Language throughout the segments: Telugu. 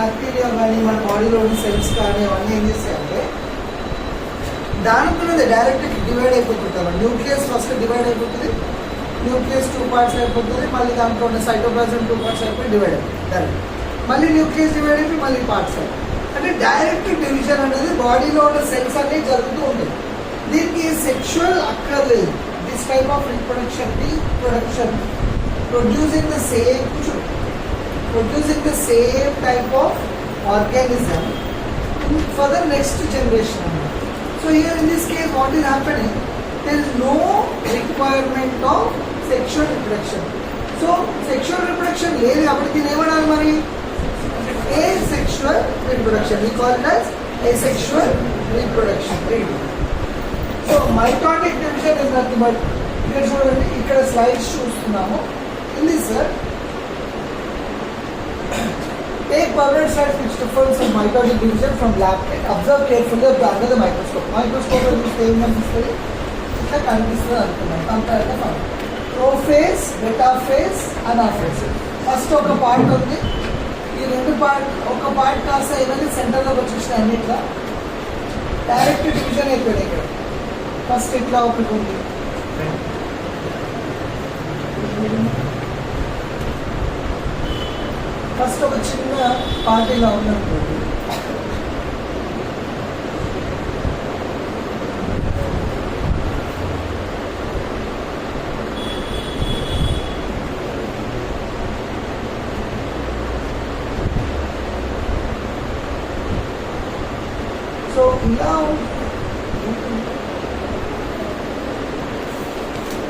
బ్యాక్టీరియా కానీ మన బాడీలో ఉన్న సెల్స్ కానీ అవన్నీ ఏం చేస్తాయంటే దానితో డైరెక్ట్ డివైడ్ అయిపోతుంటారు. న్యూక్లియస్ ఫస్ట్ డివైడ్ అయిపోతుంది, న్యూక్లియస్ 2 parts అయిపోతుంది, మళ్ళీ దాంట్లో ఉన్న సైటోప్లాజం 2 parts అయిపోయి డివైడ్ అయిపోతుంది డైరెక్ట్. మళ్ళీ న్యూక్లియస్ డివైడ్ అయిపోయి మళ్ళీ పార్ట్స్ అయిపోయి, అంటే డైరెక్ట్ డివిజన్ అనేది బాడీలో ఉన్న సెల్స్ అన్నీ జరుగుతూ ఉంటుంది. దీనికి సెక్షువల్ అక్కర్లేదు. This type of reproduction producing the same type of organism for the next generation. So here in this case what is happening, there is no requirement of sexual reproduction. So sexual reproduction లేదు కాబట్టి దీన్ని ఏమనాలి మరి, asexual reproduction. We call it as asexual reproduction. So mitotic division is nothing but, ఇక్కడ చూడండి, ఇక్కడ స్లైడ్స్ చూస్తున్నాము. In this take permanent slides which differs from mitotic division from lab plate. Observe carefully under the microscope. Microscope లో చూస్తే ఏం కనిపిస్తుంది, ఇట్లా కనిపిస్తుంది అనుకున్నాం. Compare prophase, metaphase, anaphase. First ఒక పార్ట్ ఉంది, ఈ రెండు పార్ట్ ఒక పార్ట్ కాస్త ఏమైనా సెంటర్లోకి వచ్చేసిన అన్నిట్లా డైరెక్ట్ డివిజన్ అయిపోయింది. ఇక్కడ ఫస్ట్ ఇట్లా ఒకటి ఉంది, ఫస్ట్ ఒక చిన్న పార్టీలా ఉందనుకోండి, సో ఇలా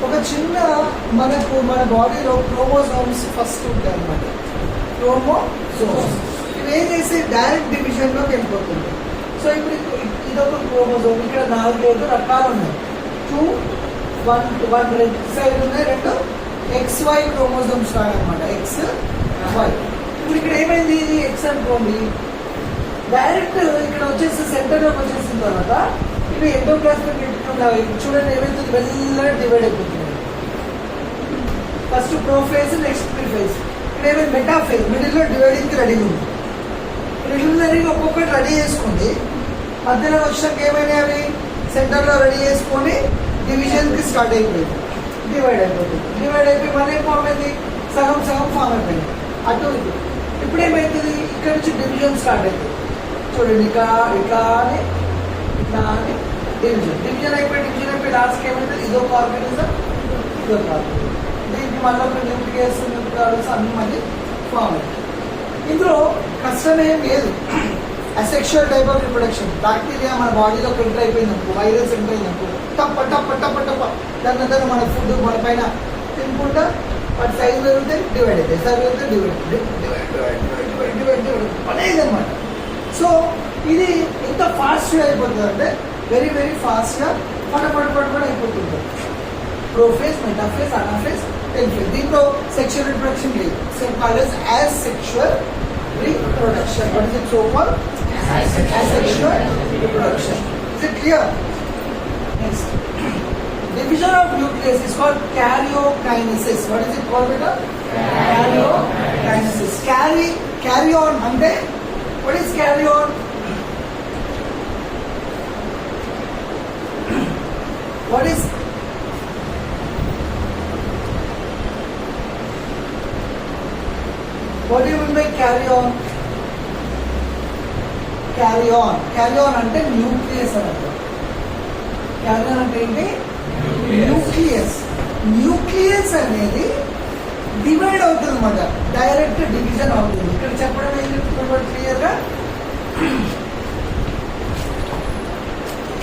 ఒక చిన్న మనకు మన బాడీలో క్రోమోజోమ్స్ ఫస్ట్ ఉంటాయి అన్నమాట. క్రోమోజోమ్స్ ఇవి ఏం చేసి డైరెక్ట్ డివిజన్లోకి వెళ్ళిపోతుంది. సో ఇప్పుడు ఇదొక క్రోమోజోమ్, ఇక్కడ 4 రకాలు ఉన్నాయి. 2, 1 రెండు సైడ్ ఉన్నాయి, 2 XY క్రోమోజోమ్స్ అనమాట. XY. ఇప్పుడు ఇక్కడ ఏమైంది, ఇది X అనుకోండి, డైరెక్ట్ ఇక్కడ వచ్చేసి సెంటర్లోకి వచ్చేసిన తర్వాత ఇవి ఎండోప్లాస్మిక్ రెటిక్యులం చూడండి ఏమైతుంది, వెళ్ళ డివైడ్ అయిపోతుంది. First prophase, next prephase. ఇక్కడ ఏమైంది, మెటాఫేజ్, మిడిల్లో డివైడింగ్కి రెడీగా ఉంది. ప్రిలిమినరీగా ఒక్కొక్కటి రెడీ చేసుకుంది, మధ్యలో వచ్చినాక ఏమైనా అవి సెంటర్లో రెడీ చేసుకొని డివిజన్కి స్టార్ట్ అయిపోయింది, డివైడ్ అయిపోతుంది. డివైడ్ అయిపోయి మన ఏం ఫామ్ అయింది, సగం సగం ఫామ్ అయిపోయింది అటు ఇది. ఇప్పుడు ఏమవుతుంది, ఇక్కడ నుంచి డివిజన్ స్టార్ట్ అవుతుంది. చూడండి ఇట్లా అని ఇట్లా అని డివిజన్ అయిపోయి లాస్ట్కి ఏమవుతుంది, ఇదొక ఆర్గానిజం, ఇదొక ఆర్గానిజం. దీనికి మళ్ళీ ఒక న్యూక్లియస్ అన్ని మళ్ళీ ఫామ్ అవుతుంది. ఇందులో కష్టమేం లేదు. Asexual type of reproduction, bacteria మన బాడీలో ఎంటర్ అయిపోయింది అనుకో, వైరస్ ఎంటర్ అయింది అనుకో, టప్ప టప్ప టప్ప టప్ప దాని మన ఫుడ్ మన పైన తినుకుంటా వాటి సైజ్ పెరిగితే డివైడ్ అవుతాయి, సైజ్ పెరిగితే డివైడ్ అనేది అనమాట. సో ఇది ఎంత ఫాస్ట్గా అయిపోతుంది అంటే వెరీ వెరీ ఫాస్ట్గా పట అయిపోతుంది. Prophase, metaphase, anaphase, telophase. దీంట్లో సెక్షువల్ రిప్రొడక్షన్ లేదు. So called as sexual reproduction. What is it so called? Asexual reproduction. Is it clear? Next. Division of nucleus is called karyokinesis. What is it called, beta? Karyokinesis. Carry on ante what is carry on? What is what do you mean by carry on? Carry on అంటే న్యూక్లియస్ అన్నట్టు. క్యారీ ఆన్ అంటే ఏంటి, న్యూక్లియస్ అనేది డివైడ్ అవుతుంది అన్నమాట, డైరెక్ట్ డివిజన్ అవుతుంది. ఇక్కడ చెప్పడం ఏం చెప్తున్నారు క్లియర్గా,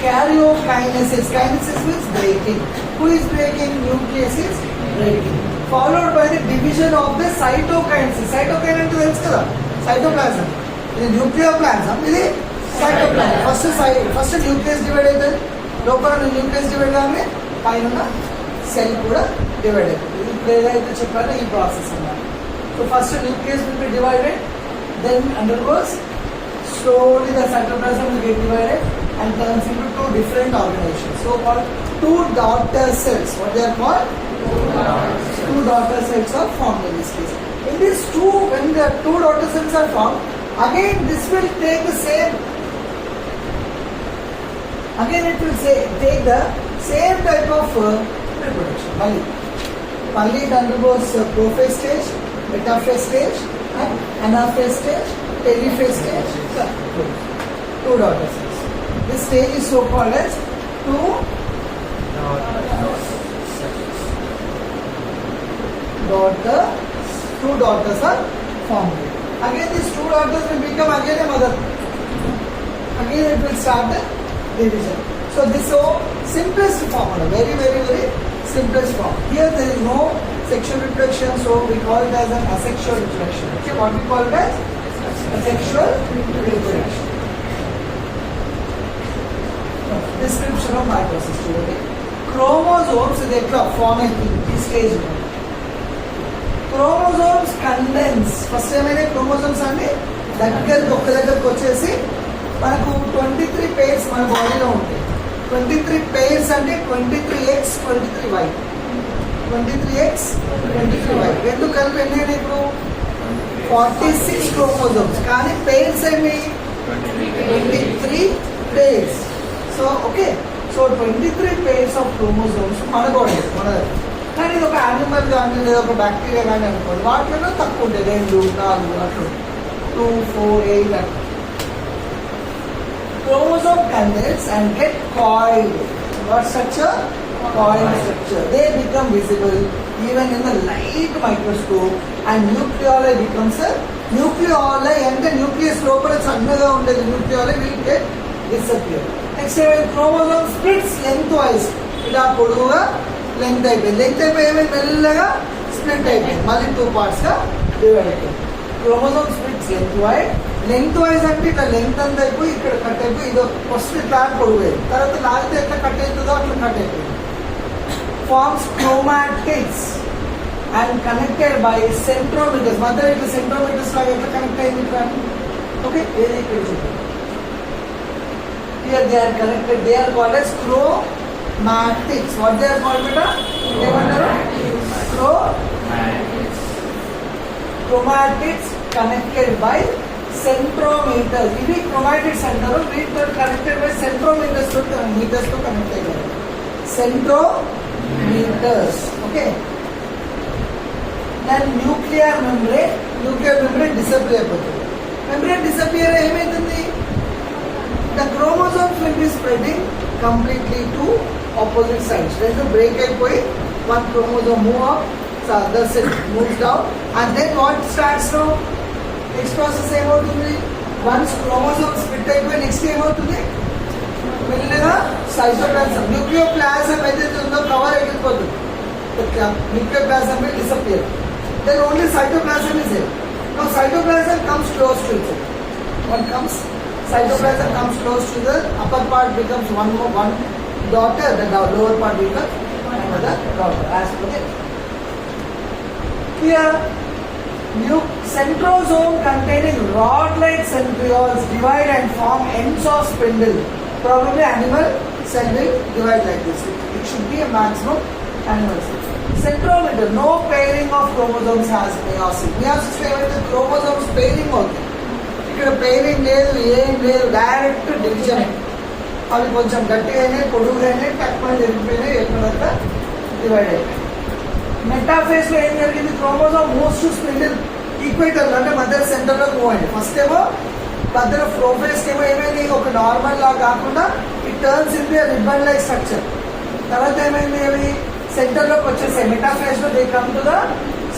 karyokinesis. Kinesis means breaking. Who is breaking? Nucleus is breaking. Followed by the division of the cytokinesis. Cytokine అంటే తెలుసు కదా, సైటోప్లాజం. ఇది న్యూక్లియర్ ప్లాజం, ఇది సైటోప్లాజం. ఫస్ట్ న్యూక్లియస్ డివైడ్ అవుతుంది, లోపల న్యూక్లియస్ డివైడ్ కాగానే పైన సెల్ కూడా డివైడ్ అవుతుంది. ఇప్పుడు ఏదైతే చెప్పారో ఈ ప్రాసెస్ అన్నమాట. So first nucleus will be divided, then undergoes slowly the cytoplasm will get divided and turns into 2 different organizations, so called 2 daughter cells. What they are called? 2 daughter cells are formed in this case. In these when the 2 daughter cells are formed, Again this will take the same, again it will take the same type of reproduction. Mali it undergoes prophase stage, metaphase stage and anaphase stage, telophase stage, two daughter cells. This stage is so called as two daughters are formed. Again these two daughters will become again a mother. Again it will start the division. So this is so simplest form, very simplest form. Here there is no sexual reproduction, so we call it as an asexual reproduction. Okay, what we call it as asexual reproduction. Description of mitosis today. Chromosomes is a forming this stage. Chromosomes condense. First time chromosomes అంటే దగ్గరకు ఒక్క దగ్గరకు వచ్చేసి మనకు 23 pairs మన బాడీలో ఉంటాయి. 23 pairs అంటే 23x 23y, 23x 23y రెండు కలిపి ఎన్ని అయినాయి ఇప్పుడు 46 chromosomes. కానీ pairs ఏమి 23 pairs. So okay, so 23 pairs of chromosomes మన బాడీ మన. కానీ ఇది ఒక యానిమల్ కానీ లేదా ఒక బ్యాక్టీరియా కానీ అనుకోండి, వాటిలో తక్కువ ఉంటాయి, 2 4 అట్లా 2 4 8 అట్లా. Chromosome condense and get coiled. What structure? Coiled structure. They become visible even in the light microscope, and nucleoli becomes a nucleoli and the nucleus lopala channага undedi nucleoli will get disappear. Next chromosome splits lengthwise. Ila poduga length అయిపోయింది. లెంగ్త్ అయిపోయి మెల్లగా స్ప్లిట్ అయిపోయింది, మళ్ళీ 2 parts గా డివైడ్ అయిపోయింది. క్రోమోజోమ్ స్ప్లిట్స్ లెంగ్త్ వైజ్ అంటే ఇట్లా లెంగ్త్ అంతా అయిపోయి ఇక్కడ కట్ అయిపోయి ఇది ఫస్ట్ ఇట్లా పొడిపోయింది, తర్వాత లాగితే ఎట్లా కట్ అవుతుందో అట్లా కట్ అయిపోయింది. Forms chromatids and connected by centromeres. మధ్యలో ఇట్లా సెంట్రోమీటర్స్ లాగా ఎట్లా కనెక్ట్ అయింది ఇక్కడ. ఓకే, ఏది ఇక్కడ చూద్దాం. Here they are connected, they are called as chromatids. What they are called బేటా? ఏమంటారు? chromatids connected by centrometers. ఇవి chromatids అంటారు. వీటితో కనెక్టెడ్ బై సెంట్రోమీటర్స్ తో మీటర్స్ తో కనెక్ట్ అయ్యారు. సెంట్రోమీటర్స్. ఓకే, దాని న్యూక్లియర్ మెంబ్రేన్ డిసపియర్ అయిపోతుంది. మెంబ్రేన్ డిసపియర్ ఏమైతుంది? The chromosomes will be spreading completely to opposite sides. రెండు బ్రేక్ అయిపోయి one chromosome move up, so the cell moves down, and then what starts now? Next process ఏమవుతుంది? వన్స్ క్రోమోజోమ్ స్ప్లిట్ అయిపోయి నెక్స్ట్ ఏమవుతుంది? మెల్లగా సైటోప్లాజం, న్యూక్లియోప్లాజం ఏదైతే ఉందో కవర్ అయిపోతుంది. Nucleoplasm will disappear. Then only cytoplasm is there. Now cytoplasm comes close to each other. Cytoplasm comes close to the upper part, becomes one daughter, the lower part becomes another daughter. As per the here, centrosome containing rod-like centrioles divide and form ends of spindle. Probably animal cell will divide like this. It should be a maximum animal cell. Centrometer, no pairing of chromosomes has meiosis. Meiosis లో ఏమైతే chromosomes pairing అవుతుంది, ఇక్కడ pairing లేదు, ఏం లేదు, డైరెక్ట్ డివిజన్. అవి కొంచెం గట్టిగా అయినాయి, పొడుగుగా అయినాయి, తక్కువ జరిగిపోయినాయి, ఎక్కడంతా డివైడ్ అయిపోయింది. మెటాఫేజ్ లో ఏం జరిగింది? Chromosome moves to spindle equator అంటే మధ్య సెంటర్ లో మూవ్ అయింది. ఫస్ట్ ఏమో మధ్యలో ప్రోఫేజ్ ఏమో ఏమైంది? ఒక నార్మల్ లా కాకుండా it turns into ribbon like structure. తర్వాత ఏమైంది? అవి సెంటర్ లోకి వచ్చేసాయి. మెటాఫేజ్ లో they come to the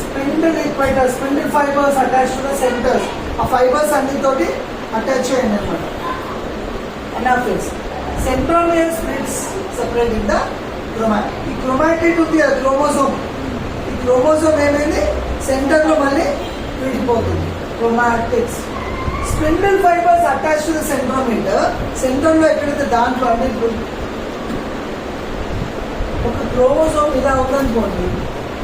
spindle equator. Spindle fibres attach to the centres. ఆ ఫైబర్స్ అన్నితోటి అటాచ్ అయ్యింది అనమాట. Anaphase centromere splits separating the chromatid. ఈ క్రోమాటిడ్ ఉంది క్రోమోజోమ్. క్రోమోజోమ్ ఏమైంది? సెంటర్ లో మళ్ళీ విడిపోతుంది. Chromatids. Spindle fibres attach to the centromere. Centre లో ఎక్కడైతే దాంట్లో అంటే ఒక క్రోమోజోమ్ ఇలా ఉందనుకోండి,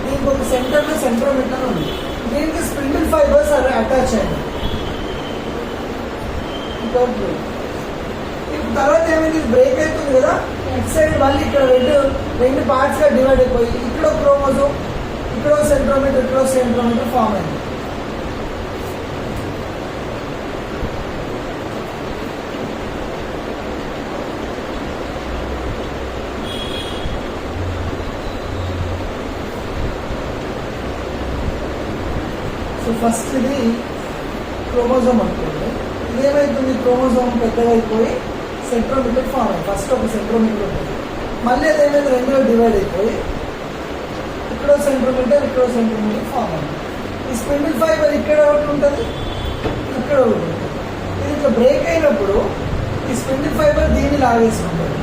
దీనికి ఒక సెంటర్ లో సెంట్రోమీటర్ ఉంది, దీనికి స్పిన్డిల్ ఫైబర్స్ అటాచ్ అయ్యాయి. ఇప్పుడు తర్వాత ఏమైంది? బ్రేక్ అవుతుంది కదా, ఇటు సైడ్ మళ్ళీ ఇక్కడ రెండు పార్ట్స్ గా డివైడ్ అయిపోయి ఇక్కడ క్రోమోజోమ్, ఇక్కడ సెంట్రోమీటర్, ఇక్కడ సెంట్రోమీటర్ ఫామ్ అయింది. సో ఫస్ట్ ఇది క్రోమోజోమ్ అనుకోండి. ఇదేమైతుంది, క్రోమోజోమ్ పెద్దగా అయిపోయి సెంట్రోమీటర్ ఫామ్ అయింది. ఫస్ట్ ఒక సెంట్రోమీటర్ ఉంటుంది, మళ్ళీ అదేమైంది రెండుగా డివైడ్ అయిపోయి ఇక్కడ సెంట్రోమీటర్ ఫామ్ అయింది. ఈ స్పిన్డిల్ ఫైబర్ ఇక్కడ ఒకటి ఉంటుంది, ఇక్కడ ఒకటి ఉంటుంది. ఇది ఇట్లా బ్రేక్ అయినప్పుడు ఈ స్పిన్డిల్ ఫైబర్ దీన్ని లాగేసి ఉంటుంది,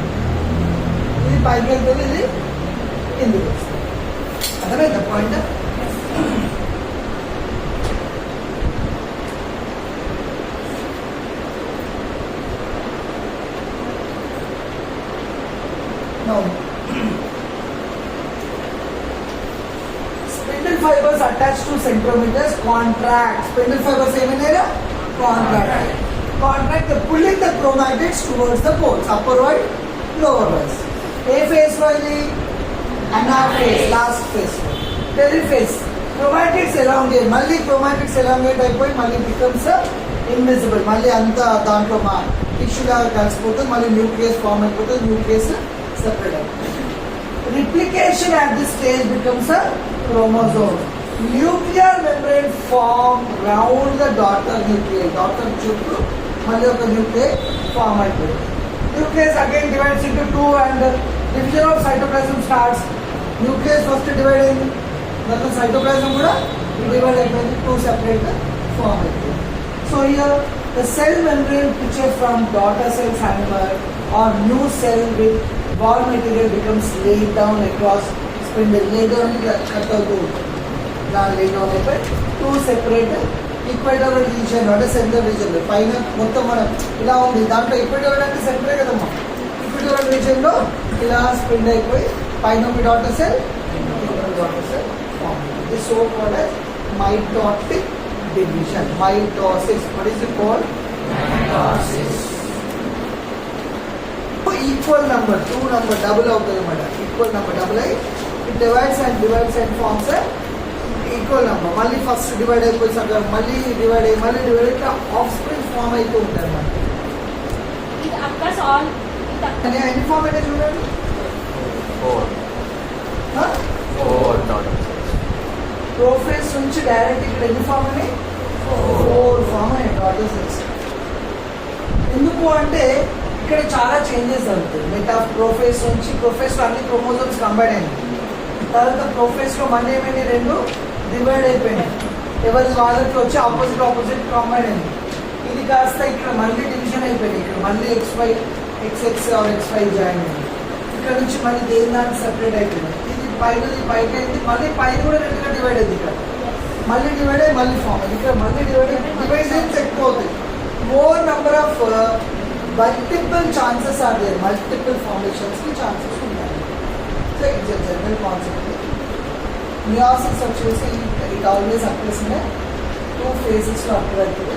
ఇది పైకి వెళ్తుంది, ఇది కిందికి వస్తుంది. అర్థమైందా point? Spindle fibers attached to centrometers contract. Spindle fibers ఏమైనా contract. They're pulling the chromatids towards the poles, upper wide, lower wide. A phase లో ఇది? Anaphase, last phase. Telophase. Chromatids elongate. మళ్ళీ chromatids elongate అయిపోయి మళ్ళీ becomes invisible. మళ్ళీ అంతా దాంట్లో మా టిష్యూ లాగా కలిసిపోతుంది, మళ్ళీ న్యూక్లియస్ ఫామ్ అయిపోతుంది, న్యూక్లియస్ separate అయిపోతుంది. Replication at this stage becomes a chromosome. Nuclear membrane form round the daughter nuclei. Daughter చుట్టూ మళ్ళీ ఒక nuclei form అయిపోయింది. Nucleus again divides into two and division of cytoplasm starts. Nucleus first divide అయింది, దాంట్లో cytoplasm కూడా divide అయిపోయింది, two separate form అయిపోయింది. So here the cell membrane picture from daughter cell hammer or new cell with ball material becomes laid down across spindle. Laid down cut out laid down అయిపోయి two separate ఈక్వెటోరియల్ రీజియన్ అంటే సెంట్రల్ రీజియన్ పైన మొత్తం మనం ఇలా ఉంది, దాంట్లో ఈక్వెటోరియల్ అంటే సెంటరే కదమ్మా. ఈక్వెటోరియల్ రీజియన్ లో ఇలా స్ప్రిండ్ అయిపోయి పైన ఒక daughter cell form. This so called as mitotic division. Mitosis. What is it called? Mitosis. Equal number, two number double అవుతుంది అన్నమాట. ఈక్వల్ నెంబర్ డబుల్ అయ్యి it divides and forms equal number. మళ్ళీ ఫస్ట్ డివైడ్ అయిపోయి సగం మళ్ళీ డివైడ్ అయ్యి ఇట్లా ఆఫ్ స్ప్రింగ్ ఫామ్ అవుతూ ఉంటాయి అన్నమాట. ఎన్ని ఫామ్ అయితే చూడండి, ప్రోఫేస్ నుంచి డైరెక్ట్ ఇక్కడ ఎన్ని ఫామ్ అని 4 ఫామ్ అయ్యాయి డాటర్ సెల్స్. ఎందుకు అంటే ఇక్కడ చాలా చేంజెస్ అవుతాయి. మెటాప్రోఫేస్ నుంచి ప్రోఫేస్లో అన్ని క్రోమోజోమ్స్ కంబైన్ అయింది, తర్వాత ప్రోఫేస్లో మళ్ళీ ఏమైనా రెండు డివైడ్ అయిపోయినాయి, ఎవరి వాళ్ళకి వచ్చి ఆపోజిట్ కంబైన్ అయింది. ఇది కాస్త ఇక్కడ మళ్ళీ డివిజన్ అయిపోయింది, ఇక్కడ మళ్ళీ ఎక్స్ఎక్స్ XY జాయిన్ అయింది, ఇక్కడ నుంచి మళ్ళీ దేని దానికి సెపరేట్ అయిపోయింది. ఇది పైకి అయింది, మళ్ళీ పైన కూడా రెండుగా డివైడ్ అయింది, ఇక్కడ మళ్ళీ డివైడ్ అయ్యి మళ్ళీ ఫామ్ అయింది, ఇక్కడ మళ్ళీ డివైడ్ ఎక్కువ అవుతాయి. More number of multiple chances are there, multiple formations ki chances ఉన్నాయి. So it's a general concept. Meiosis వచ్చేసి it always occurs in 2 phases లో occur అవుతుంది.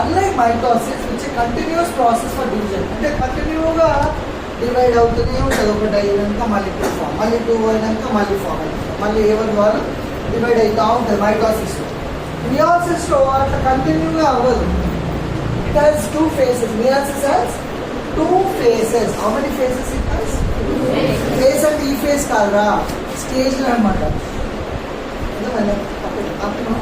Unlike mitosis which is a continuous process for division, అంటే కంటిన్యూగా డివైడ్ అవుతూనే ఉంటుంది, ఒకటి అయినాక మళ్ళీ 2 ఫామ్, మళ్ళీ 2 అయినాక మళ్ళీ ఫామ్ అవుతుంది, మళ్ళీ ఎవరి ద్వారా డివైడ్ అవుతా ఉంటుంది మైటోసిస్ లో. మియోసిస్ లో అట్లా కంటిన్యూగా అవ్వదు. It has 2 phases. Meiosis has 2 phases. How many phases it has? Face అంటే ఈ ఫేస్ కాదురా, స్టేజ్ అన్నమాట. అప్పుడు